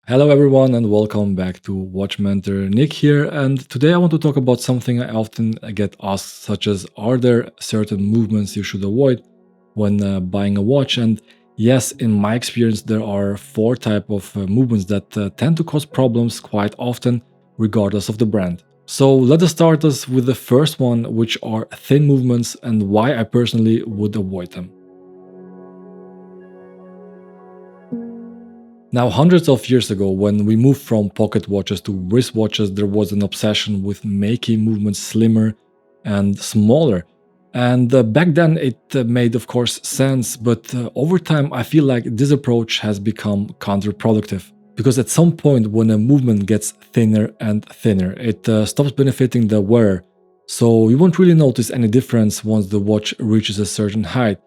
Hello everyone and welcome back to Watch Mentor. Nick here, and today I want to talk about something I often get asked, such as are there certain movements you should avoid when buying a watch? And yes, in my experience there are four type of movements that tend to cause problems quite often regardless of the brand. So let us start us with the first one, which are thin movements and why I personally would avoid them. Now, hundreds of years ago, when we moved from pocket watches to wristwatches, there was an obsession with making movements slimmer and smaller. And back then it made, of course, sense, but over time I feel like this approach has become counterproductive. Because at some point, when a movement gets thinner and thinner, it stops benefiting the wearer. So you won't really notice any difference once the watch reaches a certain height.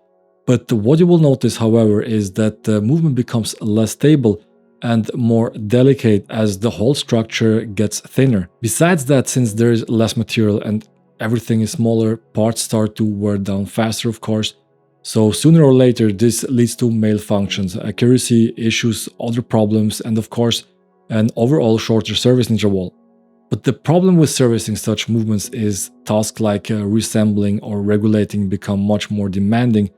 But what you will notice, however, is that the movement becomes less stable and more delicate as the whole structure gets thinner. Besides that, since there is less material and everything is smaller, parts start to wear down faster, of course. So sooner or later, this leads to malfunctions, accuracy issues, other problems, and of course, an overall shorter service interval. But the problem with servicing such movements is tasks like reassembling or regulating become much more demanding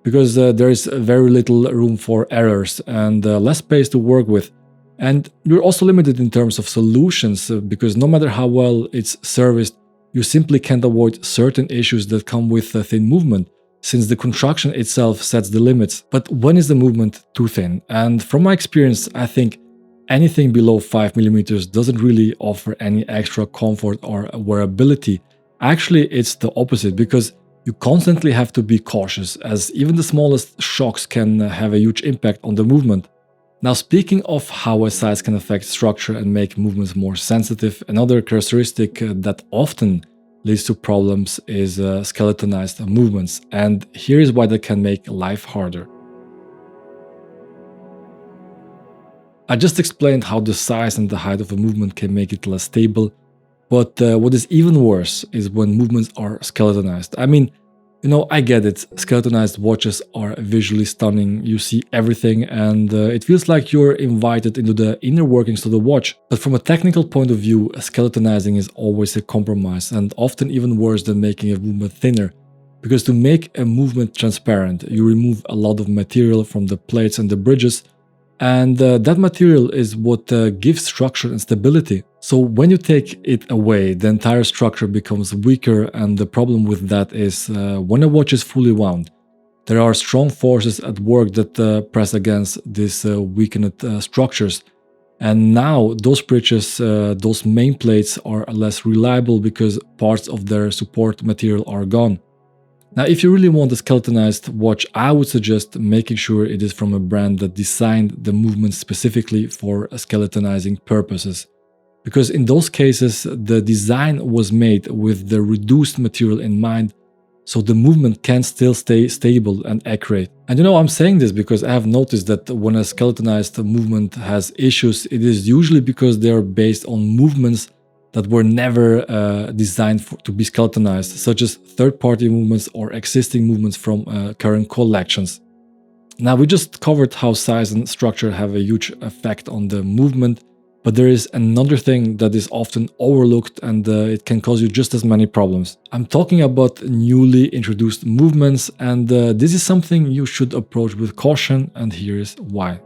because there is very little room for errors and less space to work with. And you're also limited in terms of solutions because no matter how well it's serviced, you simply can't avoid certain issues that come with a thin movement, since the construction itself sets the limits. But when is the movement too thin? And from my experience, I think anything below 5mm doesn't really offer any extra comfort or wearability. Actually, it's the opposite, because you constantly have to be cautious, as even the smallest shocks can have a huge impact on the movement. Now, speaking of how a size can affect structure and make movements more sensitive, another characteristic that often leads to problems is skeletonized movements, and here is why that can make life harder. I just explained how the size and the height of a movement can make it less stable. But what is even worse is when movements are skeletonized. I mean, I get it. Skeletonized watches are visually stunning. You see everything and it feels like you're invited into the inner workings of the watch. But from a technical point of view, skeletonizing is always a compromise and often even worse than making a movement thinner. Because to make a movement transparent, you remove a lot of material from the plates and the bridges, and that material is what gives structure and stability. So when you take it away, the entire structure becomes weaker, and the problem with that is when a watch is fully wound, there are strong forces at work that press against these weakened structures. And now those bridges, those main plates are less reliable because parts of their support material are gone. Now, if you really want a skeletonized watch, I would suggest making sure it is from a brand that designed the movement specifically for skeletonizing purposes. Because in those cases, the design was made with the reduced material in mind, so the movement can still stay stable and accurate. And I'm saying this because I have noticed that when a skeletonized movement has issues, it is usually because they are based on movements that were never designed to be skeletonized, such as third-party movements or existing movements from current collections. Now, we just covered how size and structure have a huge effect on the movement, but there is another thing that is often overlooked and it can cause you just as many problems. I'm talking about newly introduced movements, and this is something you should approach with caution, and here is why.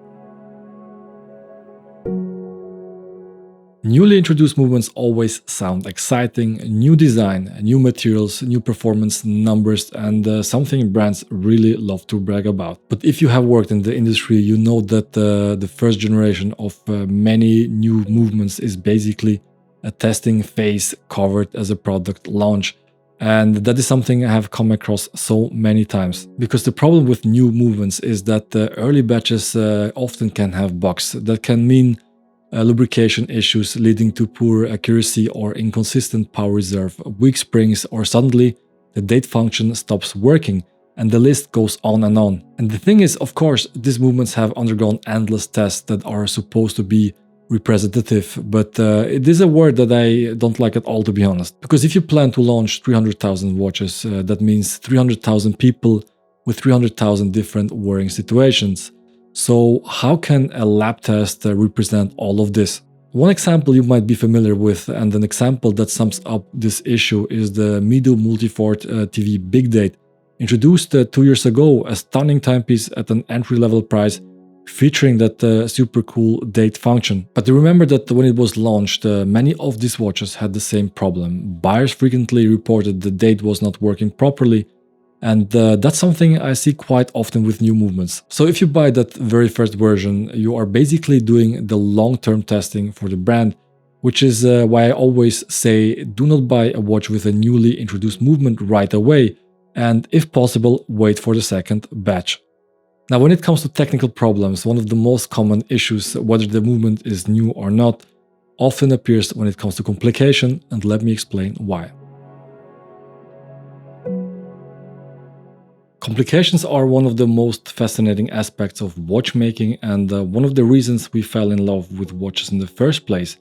Newly introduced movements always sound exciting: new design, new materials, new performance numbers, and something brands really love to brag about. But if you have worked in the industry, you know that the first generation of many new movements is basically a testing phase covered as a product launch. And that is something I have come across so many times. Because the problem with new movements is that the early batches often can have bugs. That can mean lubrication issues leading to poor accuracy or inconsistent power reserve, weak springs, or suddenly the date function stops working, and the list goes on and on. And the thing is, of course, these movements have undergone endless tests that are supposed to be representative, but it is a word that I don't like at all, to be honest. Because if you plan to launch 300,000 watches, that means 300,000 people with 300,000 different wearing situations. So how can a lab test represent all of this? One example you might be familiar with, and an example that sums up this issue, is the Mido Multifort TV Big Date, introduced 2 years ago, a stunning timepiece at an entry-level price, featuring that super cool date function. But remember that when it was launched, many of these watches had the same problem. Buyers frequently reported the date was not working properly, and that's something I see quite often with new movements. So if you buy that very first version, you are basically doing the long-term testing for the brand, which is why I always say do not buy a watch with a newly introduced movement right away, and if possible, wait for the second batch. Now, when it comes to technical problems, one of the most common issues, whether the movement is new or not, often appears when it comes to complication, and let me explain why. Complications are one of the most fascinating aspects of watchmaking, and one of the reasons we fell in love with watches in the first place.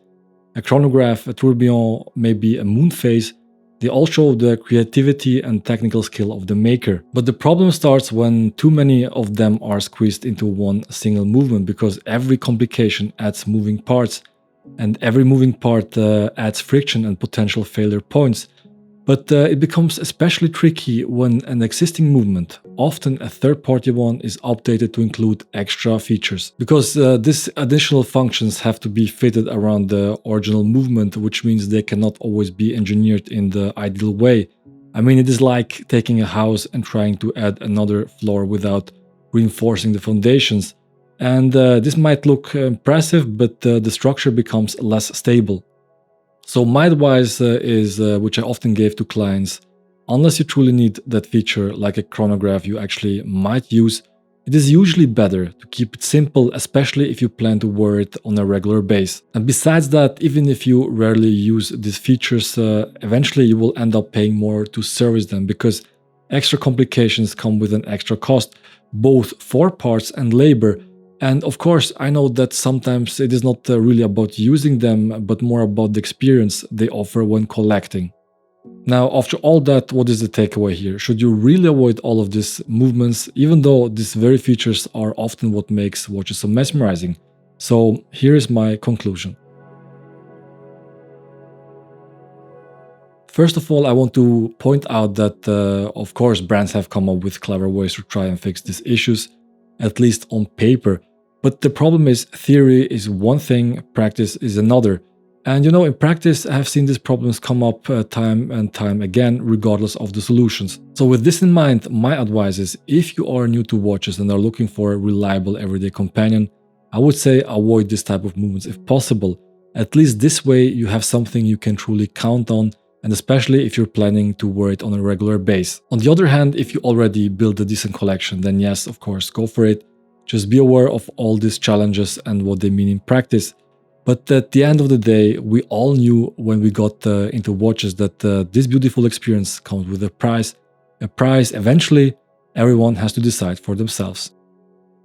A chronograph, a tourbillon, maybe a moon phase, they all show the creativity and technical skill of the maker. But the problem starts when too many of them are squeezed into one single movement, because every complication adds moving parts, and every moving part adds friction and potential failure points. But it becomes especially tricky when an existing movement, often a third-party one, is updated to include extra features. Because these additional functions have to be fitted around the original movement, which means they cannot always be engineered in the ideal way. I mean, it is like taking a house and trying to add another floor without reinforcing the foundations. And this might look impressive, but the structure becomes less stable. So my advice is, which I often gave to clients, unless you truly need that feature like a chronograph you actually might use, it is usually better to keep it simple, especially if you plan to wear it on a regular basis. And besides that, even if you rarely use these features, eventually you will end up paying more to service them, because extra complications come with an extra cost, both for parts and labor. And of course, I know that sometimes it is not really about using them, but more about the experience they offer when collecting. Now, after all that, what is the takeaway here? Should you really avoid all of these movements, even though these very features are often what makes watches so mesmerizing? So here is my conclusion. First of all, I want to point out that, of course, brands have come up with clever ways to try and fix these issues, at least on paper. But the problem is, theory is one thing, practice is another. And you know, in practice, I have seen these problems come up time and time again, regardless of the solutions. So with this in mind, my advice is, if you are new to watches and are looking for a reliable everyday companion, I would say avoid this type of movements if possible. At least this way you have something you can truly count on, and especially if you're planning to wear it on a regular basis. On the other hand, if you already built a decent collection, then yes, of course, go for it. Just be aware of all these challenges and what they mean in practice. But at the end of the day, we all knew when we got into watches that this beautiful experience comes with a price. A price eventually everyone has to decide for themselves.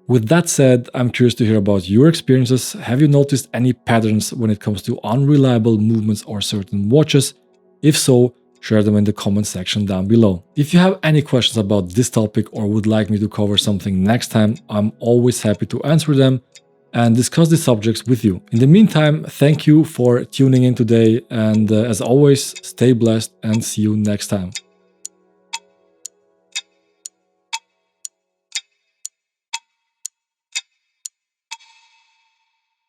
With that said, I'm curious to hear about your experiences. Have you noticed any patterns when it comes to unreliable movements or certain watches? If so, share them in the comment section down below. If you have any questions about this topic or would like me to cover something next time, I'm always happy to answer them and discuss these subjects with you. In the meantime, thank you for tuning in today, and as always, stay blessed and see you next time.